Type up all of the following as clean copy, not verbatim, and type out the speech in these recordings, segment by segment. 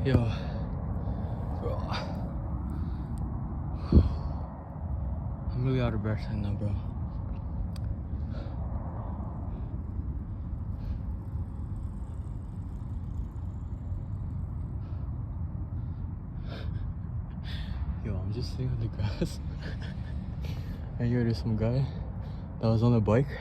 Yo, bro, I'm really out of breath right now, bro. Yo, I'm just sitting on the grass. And here there's some guy that was on a bike,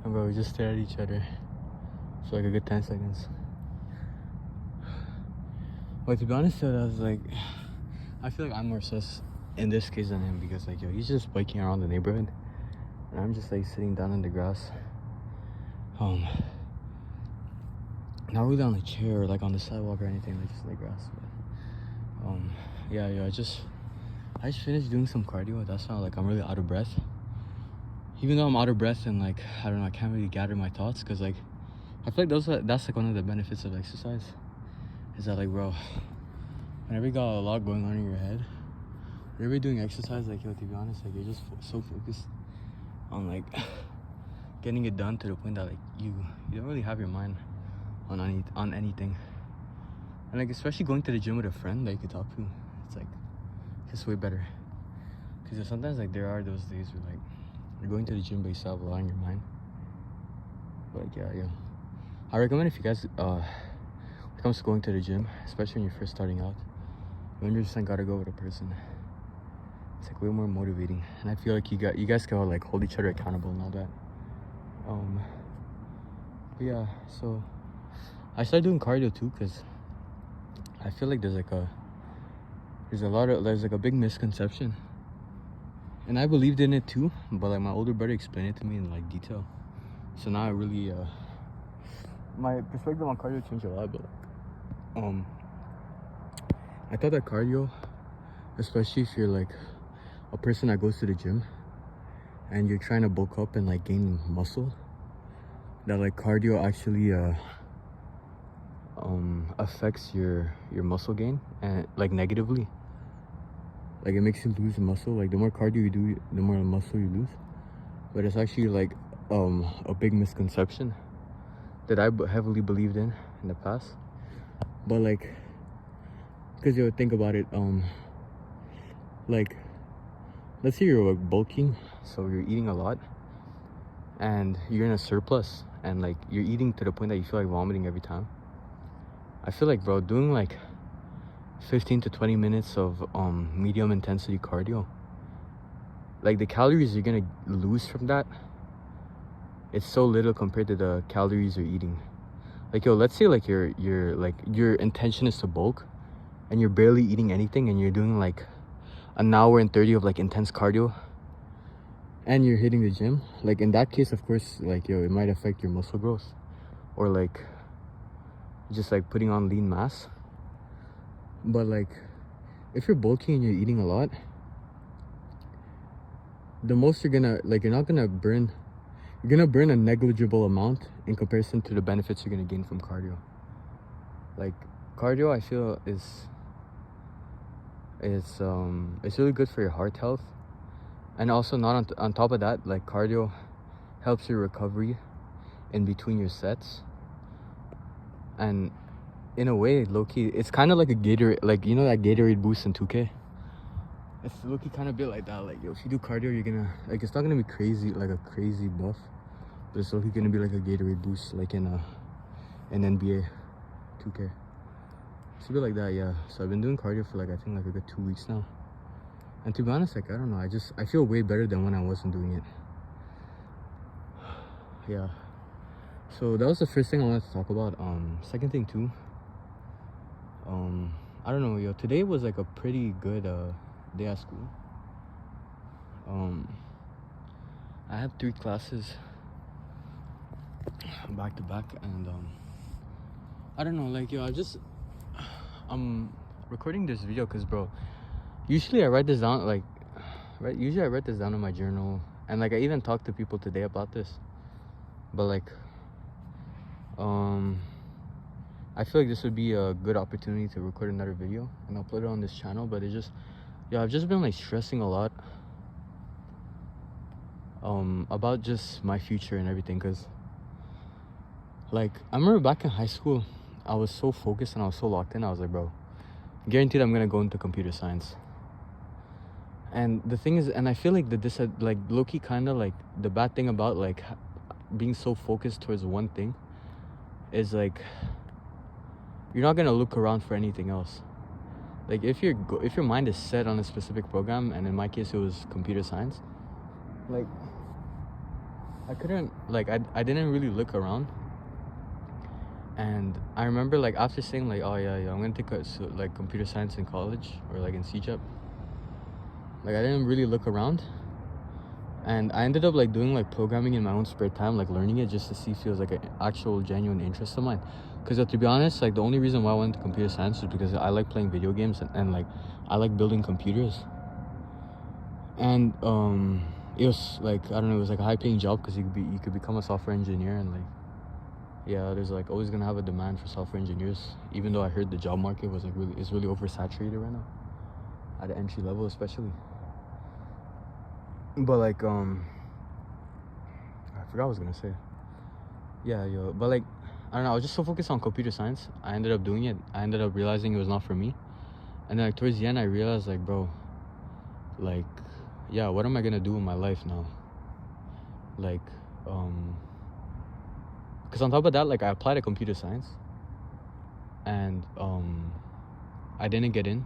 and bro, we just stared at each other for like a good 10 seconds. But to be honest, though, I was like, I feel like I'm more sus in this case than him, because like, yo, he's just biking around the neighborhood, and I'm just like sitting down in the grass. Not really on a chair or like on the sidewalk or anything, like just in the grass. But yeah, I just finished doing some cardio. That's not like I'm really out of breath. Even though I'm out of breath and like, I don't know, I can't really gather my thoughts, because like I feel like that's like one of the benefits of exercise, is that like, bro, whenever you got a lot going on in your head, whenever you're doing exercise, like, yo, to be honest, like, you're just so focused on like getting it done, to the point that like you don't really have your mind on anything. And like, especially going to the gym with a friend that you could talk to, it's like, it's way better. Because sometimes like there are those days where like you're going to the gym but you still have a lot on your mind. But like, yeah, I recommend, if you guys when it comes to going to the gym, especially when you're first starting out, you 100% gotta go with a person. It's like way more motivating, and I feel like you guys can like hold each other accountable and all that. But yeah, so I started doing cardio too, because I feel like there's like a big misconception, and I believed in it too, but like my older brother explained it to me in like detail, so now I really my perspective on cardio changed a lot. But I thought that cardio, especially if you're like a person that goes to the gym and you're trying to bulk up and like gain muscle, that like cardio actually affects your muscle gain, and like negatively. Like, it makes you lose muscle. Like, the more cardio you do, the more muscle you lose. But it's actually like a big misconception that I heavily believed in the past. But like, because you would think about it, like, let's say you're like bulking, so you're eating a lot and you're in a surplus, and like you're eating to the point that you feel like vomiting every time. I feel like, bro, doing like 15 to 20 minutes of medium intensity cardio, like the calories you're gonna lose from that, it's so little compared to the calories you're eating. Like, yo, let's say like your intention is to bulk and you're barely eating anything, and you're doing like an hour and 30 of like intense cardio, and you're hitting the gym. Like, in that case, of course, like, yo, it might affect your muscle growth, or like just like putting on lean mass. But like, if you're bulking and you're eating a lot, the most you're gonna burn a negligible amount in comparison to the benefits you're gonna gain from cardio. Like, cardio, I feel it's really good for your heart health, and also, not on top of that, like, cardio helps your recovery in between your sets. And in a way, low-key, it's kind of like a Gatorade, like, you know that Gatorade boost in 2K? It's low-key kind of a bit like that. Like, yo, if you do cardio, you're gonna, like, it's not gonna be crazy, like a crazy buff, but it's low-key gonna be like a Gatorade boost, like in NBA 2K. It's a bit like that, yeah. So I've been doing cardio for like, I think like a good 2 weeks now. And to be honest, like, I don't know, I feel way better than when I wasn't doing it. Yeah. So that was the first thing I wanted to talk about. Second thing too, I don't know, yo, today was like a pretty good day at school. I had 3 classes back to back, and I don't know, like, yo, I'm recording this video because, bro, usually I write this down, like, usually I write this down in my journal, and like I even talked to people today about this, but like, I feel like this would be a good opportunity to record another video and upload it on this channel. But it's just, yeah, I've just been like stressing a lot about just my future and everything, because like, I remember back in high school, I was so focused and I was so locked in. I was like, bro, guaranteed I'm gonna go into computer science. And the thing is, and I feel like like low-key kind of like the bad thing about like being so focused towards one thing is like you're not gonna look around for anything else. Like if your mind is set on a specific program, and in my case it was computer science, like I couldn't, like I didn't really look around. And I remember like after saying like, oh yeah, I'm gonna take like computer science in college or like in CJEP, like I didn't really look around. And I ended up like doing like programming in my own spare time, like learning it just to see if it was like an actual genuine interest of mine. Because to be honest, like the only reason why I went to computer science was because I like playing video games, and like I like building computers. And it was like, I don't know, it was like a high paying job because you could become a software engineer, and like yeah, there's like always gonna have a demand for software engineers, even though I heard the job market was like is really oversaturated right now at the entry level especially. But like I forgot what I was gonna say. Yeah, yo, but like I don't know, I was just so focused on computer science. I ended up doing it. I ended up realizing it was not for me. And then like towards the end I realized like, bro, like yeah, what am I gonna do in my life now? Like because on top of that, like I applied to computer science, and I didn't get in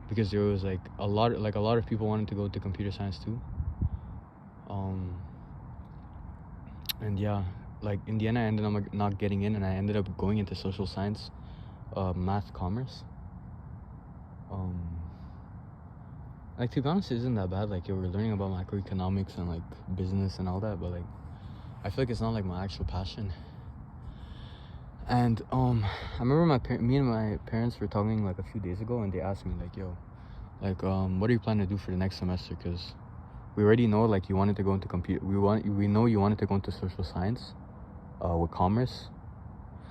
because there was like a lot of people wanted to go to computer science too. And yeah, like in the end I ended up like, not getting in, and I ended up going into social science, math, commerce. Like to be honest, it isn't that bad. Like, we're learning about macroeconomics and like business and all that, but like I feel like it's not like my actual passion. And I remember me and my parents were talking like a few days ago, and they asked me like, yo, like what are you planning to do for the next semester? Because we already know like you wanted to go into we know you wanted to go into social science with commerce.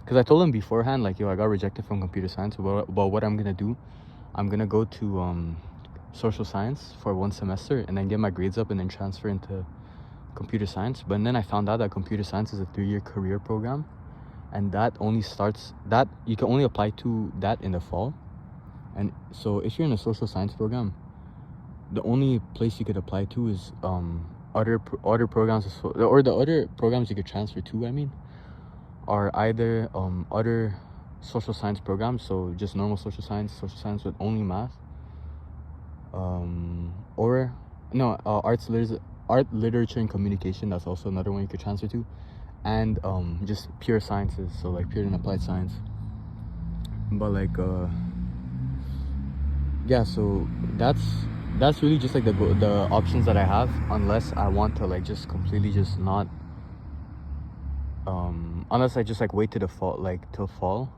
Because I told them beforehand like, yo, I got rejected from computer science, but what I'm gonna do, I'm gonna go to social science for 1 semester and then get my grades up and then transfer into computer science. But then I found out that computer science is a 3-year career program, and that only starts, that you can only apply to that in the fall. And so if you're in a social science program, the only place you could apply to is other programs, or the other programs you could transfer to, I mean, are either other social science programs, so just normal social science with only math, or no, art, literature and communication, that's also another one you could transfer to, and just pure sciences, so like pure and applied science. But like yeah, so that's really just like the options that I have, unless I want to like just completely just not unless I just like wait to the fall, like till fall,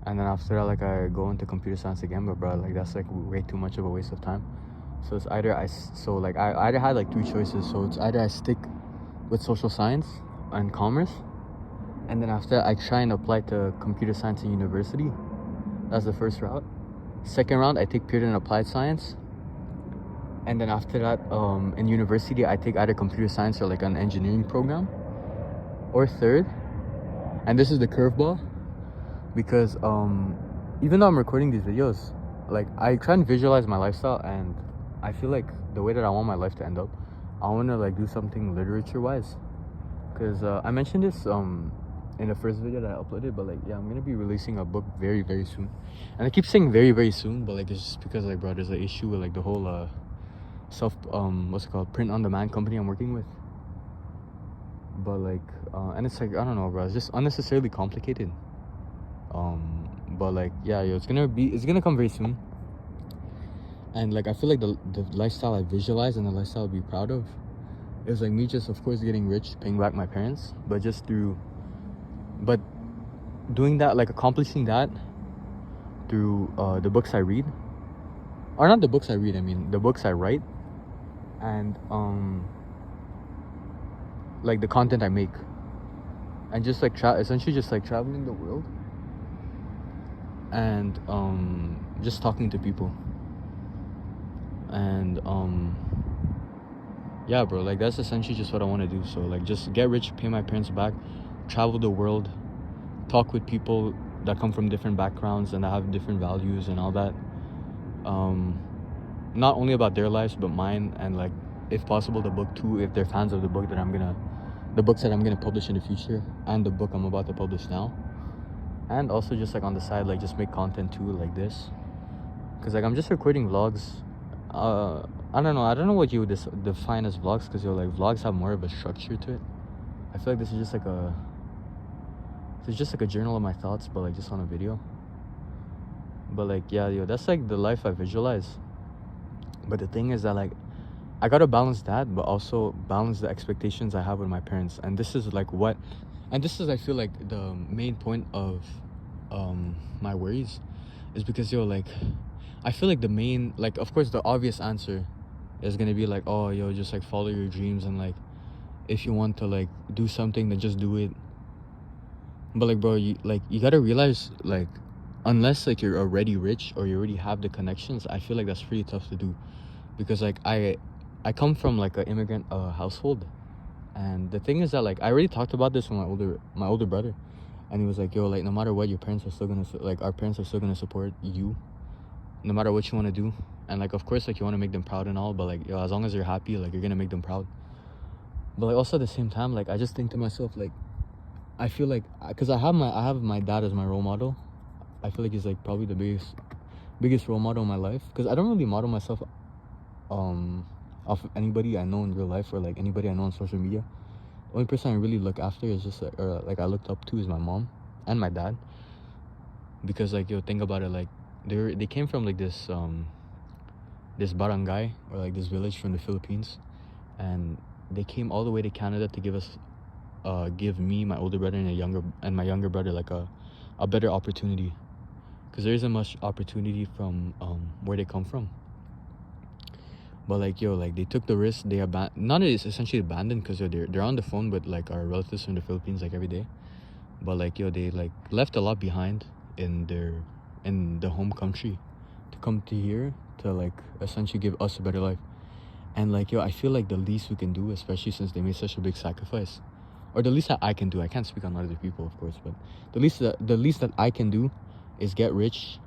and then after that like I go into computer science again. But bro, like that's like way too much of a waste of time. So it's either I either had like 3 choices. So it's either I stick with social science and commerce, and then after that I try and apply to computer science in university. That's the first route. Second round, I take pure and applied science, and then after that in university I take either computer science or like an engineering program. Or third, and this is the curveball, because even though I'm recording these videos, like I try and visualize my lifestyle, and I feel like the way that I want my life to end up, I want to like do something literature wise. Because I mentioned this in the first video that I uploaded, but like yeah, I'm gonna be releasing a book very, very soon. And I keep saying very, very soon, but like it's just because like, bro, there's an issue with like the whole what's it called, print on demand company I'm working with. But like and it's like, I don't know, bro, it's just unnecessarily complicated. But like yeah, yo, it's gonna come very soon. And like I feel like the lifestyle I visualize and the lifestyle I'd be proud of is like me just, of course, getting rich, paying back my parents, but doing that, like accomplishing that through the books I read, or not the books I read, I mean the books I write, and like the content I make, and just like essentially just like traveling the world, and just talking to people, and yeah, bro, like that's essentially just what I want to do. So like just get rich, pay my parents back, travel the world, talk with people that come from different backgrounds and that have different values and all that. Not only about their lives but mine, and like if possible the book too, if they're fans of the books that I'm gonna publish in the future, and the book I'm about to publish now. And also just like on the side, like just make content too, like this, because like I'm just recording vlogs. I don't know what you would define as vlogs, because like vlogs have more of a structure to it. I feel like this is just like a journal of my thoughts, but like just on a video. But like, yeah, that's like the life I visualize. But the thing is that like I gotta balance that, but also balance the expectations I have with my parents. And this is I feel like the main point of my worries, is because like I feel like the main, like, of course the obvious answer is gonna be like, oh just like follow your dreams, and like if you want to like do something, then just do it. But like, bro, you gotta realize, like, unless like you're already rich or you already have the connections, I feel like that's pretty tough to do. Because like I come from like an immigrant household, and the thing is that like I already talked about this with my older brother, and he was like, like no matter what, your parents are still gonna our parents are still gonna support you, no matter what you want to do. And like, of course, like you want to make them proud and all, but like as long as you're happy, like you're gonna make them proud. But like also at the same time, like I just think to myself, like I feel like, because I have my dad as my role model. I feel like he's like probably the biggest role model in my life, because I don't really model myself off of anybody I know in real life, or like anybody I know on social media. The only person I really look after is just like I looked up to is my mom and my dad, because like think about it, like they came from like this barangay, or like this village from the Philippines, and they came all the way to Canada to give me, my older brother, and my younger brother like a better opportunity, because there isn't much opportunity from where they come from. But like like they took the risk. They not essentially abandoned, because they're on the phone with like our relatives from the Philippines like every day. But like they like left a lot behind in the home country to come to here to like essentially give us a better life. And like I feel like the least we can do, especially since they made such a big sacrifice, or the least that I can do, I can't speak on other people of course, but the least that I can do is get rich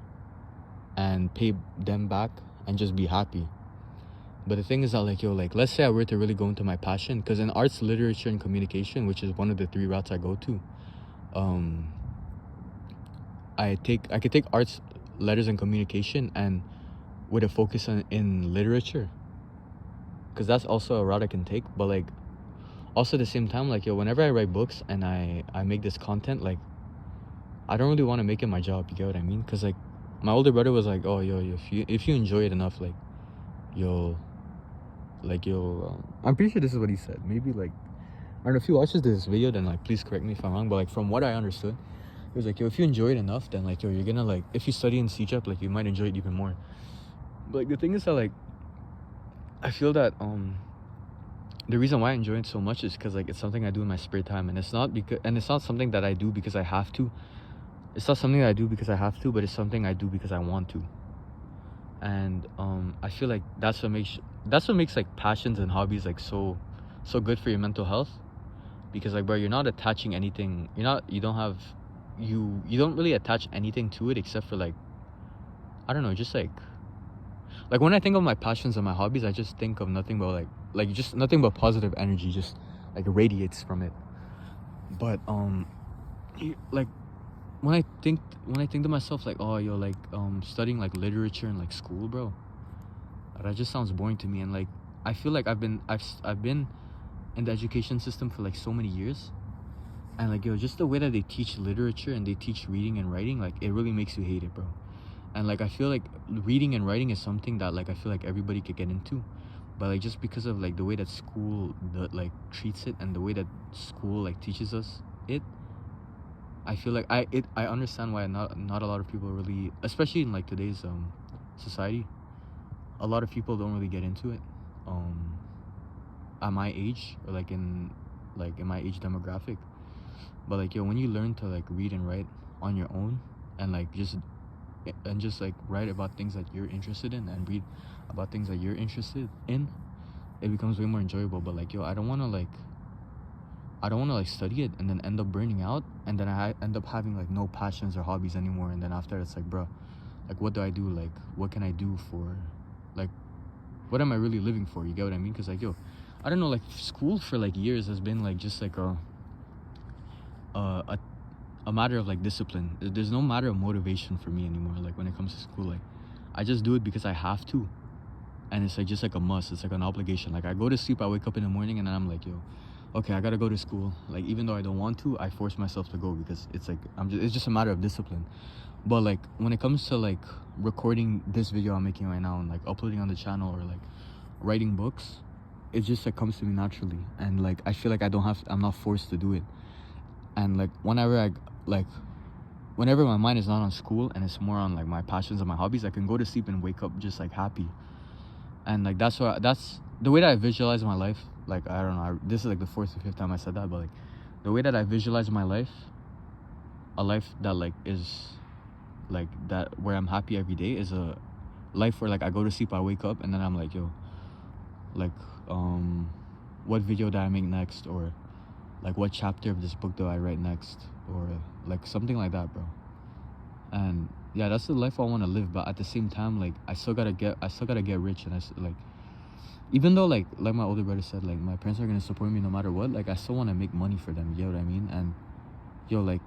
and pay them back and just be happy. But the thing is that like let's say I were to really go into my passion, because in arts, literature, and communication, which is one of the 3 routes I go to, I could take arts, letters, and communication, and with a focus in literature, because that's also a route I can take. But like also at the same time, like whenever I write books and I make this content, like I don't really want to make it my job, you get what I mean? Because like my older brother was like, oh if you enjoy it enough, like you'll I'm pretty sure this is what he said. Maybe like, I don't know, if he watches this video, then like please correct me if I'm wrong, but like from what I understood, he was like, if you enjoy it enough, then like you're gonna, like, if you study in CJEP, like you might enjoy it even more. But like the thing is that like I feel that the reason why I enjoy it so much is because like it's something I do in my spare time, and it's not something that I do because I have to. It's not something that I do because I have to, but it's something I do because I want to. And I feel like that's what makes like passions and hobbies like so good for your mental health, because like, bro, you're not attaching anything. You don't really attach anything to it, except for like, I don't know, just like when I think of my passions and my hobbies, I just think of nothing but like just nothing but positive energy, just like radiates from it. But like when I think to myself like, oh like studying like literature in like school, bro, that just sounds boring to me. And like I feel like I've been in the education system for like so many years, and like just the way that they teach literature and they teach reading and writing, like it really makes you hate it, bro. And like I feel like reading and writing is something that like I feel like everybody could get into, but like just because of like the way that school like treats it, and the way that school like teaches us it, I feel like I understand why not a lot of people really, especially in like today's society, a lot of people don't really get into it at my age, or like in my age demographic. But like when you learn to like read and write on your own, and just like write about things that you're interested in, and read about things that you're interested in, it becomes way more enjoyable. But like I don't want to I don't want to like study it and then end up burning out, and then I end up having like no passions or hobbies anymore, and then after it's like, bro, like what do I do? Like what can I do for, like, what am I really living for? You get what I mean? Because like, yo, I don't know, like school for like years has been like just like a a matter of like discipline. There's no matter of motivation for me anymore. Like when it comes to school, like I just do it because I have to, and it's like just like a must. It's like an obligation. Like I go to sleep, I wake up in the morning, and then I'm like, yo, okay, I gotta go to school. Like even though I don't want to, I force myself to go because it's like it's just a matter of discipline. But like when it comes to like recording this video I'm making right now and like uploading on the channel, or like writing books, it just like comes to me naturally, and like I feel like I'm not forced to do it. And like whenever my mind is not on school and it's more on like my passions and my hobbies, I can go to sleep and wake up just like happy. And like that's the way that I visualize my life. Like I don't know, this is like the fourth or fifth time I said that, but like the way that I visualize my life, a life that like is like that, where I'm happy every day, is a life where like I go to sleep, I wake up, and then I'm like, yo, like what video do I make next, or like what chapter of this book do I write next, or like something like that, bro. And yeah, that's the life I want to live. But at the same time, like I still gotta get rich, and like even though like my older brother said, like my parents are gonna support me no matter what, like I still want to make money for them. You know what I mean? And yo, like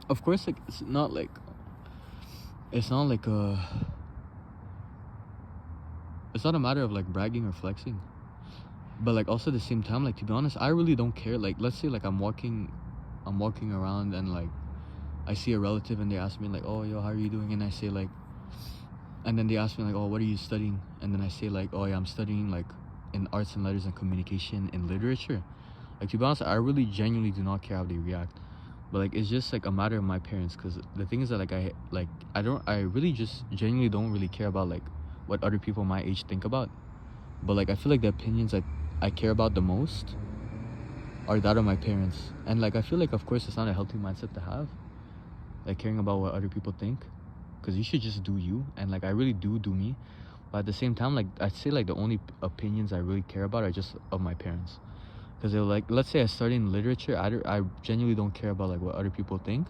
of course, like it's not like it's not a matter of like bragging or flexing, but like also at the same time, like to be honest, I really don't care. Like let's say like I'm walking around, and like I see a relative and they ask me like, oh yo, how are you doing? And I say like, and then they ask me like, oh, what are you studying? And then I say like, oh yeah, I'm studying like in arts and letters and communication and literature. Like to be honest, I really genuinely do not care how they react. But like it's just like a matter of my parents, because the thing is that like I really just genuinely don't really care about like what other people my age think about. But like I feel like the opinions I care about the most are that of my parents. And like I feel like of course it's not a healthy mindset to have, like caring about what other people think, because you should just do you, and like I really do me. But at the same time, like I'd say like the only opinions I really care about are just of my parents, because they're like, let's say I study in literature, I genuinely don't care about like what other people think.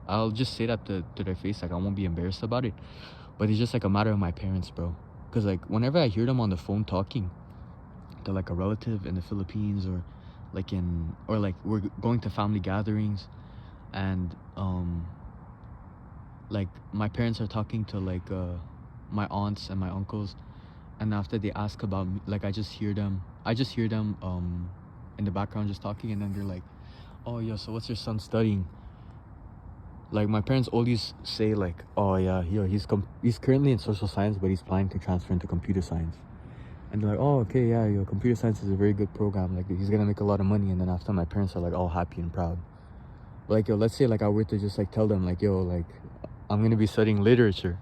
I'll just say that to their face, like I won't be embarrassed about it. But it's just like a matter of my parents, bro. Because like whenever I hear them on the phone talking to like a relative in the Philippines, or like we're going to family gatherings, and like my parents are talking to like my aunts and my uncles, and after they ask about me, like I just hear them in the background just talking, and then they're like, oh yeah, so what's your son studying? Like my parents always say like, oh yeah, he's currently in social science, but he's planning to transfer into computer science. And they're like, oh okay, yeah, computer science is a very good program, like he's gonna make a lot of money. And then after, my parents are like all happy and proud. But like yo, let's say like I were to just like tell them like, yo, like I'm gonna be studying literature,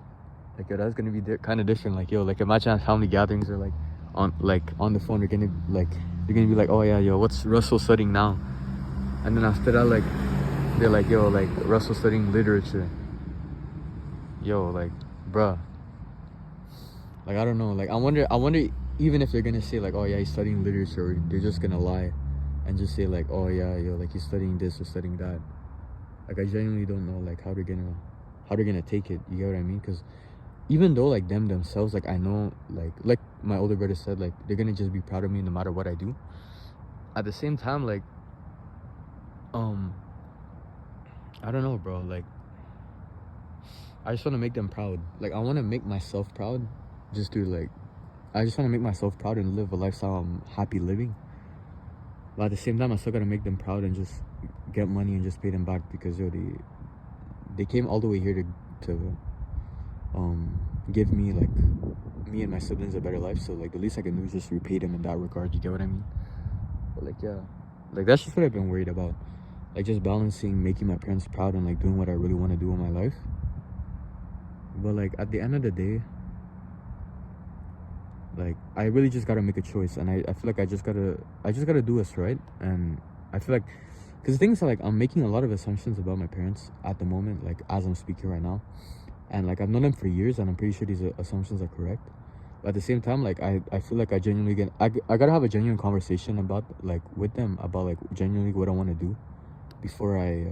like yo, that's gonna be kind of different. Like yo, like imagine at family gatherings, or like on the phone, they're gonna be like, oh yeah, yo, what's Russell studying now? And then after that, like they're like, yo, like Russell studying literature. Yo, like bruh, like I don't know, like I wonder even if they're gonna say like, oh yeah, he's studying literature, or they're just gonna lie and just say like, oh yeah, yo, like he's studying this or studying that. Like I genuinely don't know like how they're gonna take it. You get what I mean? Because even though like themselves, like I know, like my older brother said, like they're gonna just be proud of me no matter what I do. At the same time, like I don't know, bro. Like I just want to make them proud. Like I want to make myself proud, just to like I just want to make myself proud and live a lifestyle I'm happy living. But at the same time, I still gotta make them proud and just get money and just pay them back, because yo, they came all the way here to give me, like, me and my siblings a better life. So like the least I can do is just repay them in that regard. You get what I mean? But like yeah, like that's just what I've been worried about. Like just balancing making my parents proud and like doing what I really want to do in my life. But like at the end of the day, like I really just gotta make a choice, and I feel like I just gotta do what's right. And I feel like, because the thing is, like I'm making a lot of assumptions about my parents at the moment, like as I'm speaking right now, and like I've known them for years, and I'm pretty sure these assumptions are correct. But at the same time, like I feel like I genuinely I gotta have a genuine conversation about like with them about like genuinely what I want to do before I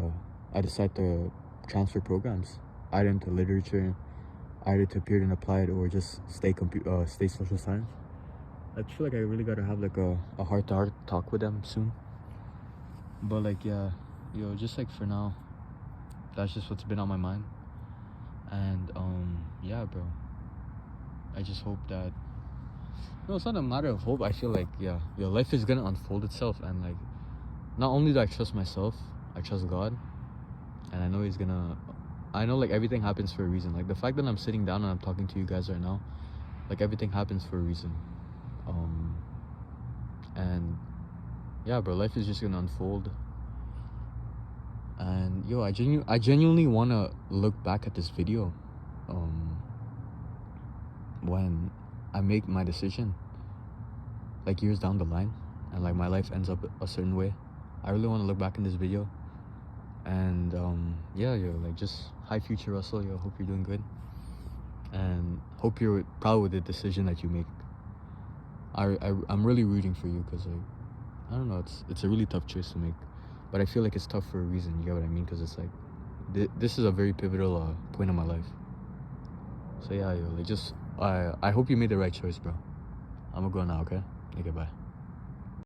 decide to transfer programs either into literature, either to appear and applied, or just stay social science. I feel like I really gotta have like a heart-to-heart talk with them soon. But like yeah, just like for now, that's just what's been on my mind. And yeah, bro. I just hope that no, it's not a matter of hope. I feel like yeah, your life is gonna unfold itself, and like not only do I trust myself, I trust God, and I know He's gonna. I know like everything happens for a reason. Like the fact that I'm sitting down and I'm talking to you guys right now, like everything happens for a reason. And yeah, bro, life is just gonna unfold. And yo, I genuinely wanna look back at this video, when I make my decision, like years down the line, and like my life ends up a certain way. I really want to look back in this video, and yeah, yo, like just high future Russell. Yo, hope you're doing good, and hope you're proud with the decision that you make. I'm really rooting for you because like I don't know, it's a really tough choice to make, but I feel like it's tough for a reason. You get what I mean? Because it's like this is a very pivotal point in my life. So yeah, yo, like just I hope you made the right choice, bro. I'm gonna go now, okay? Okay, bye.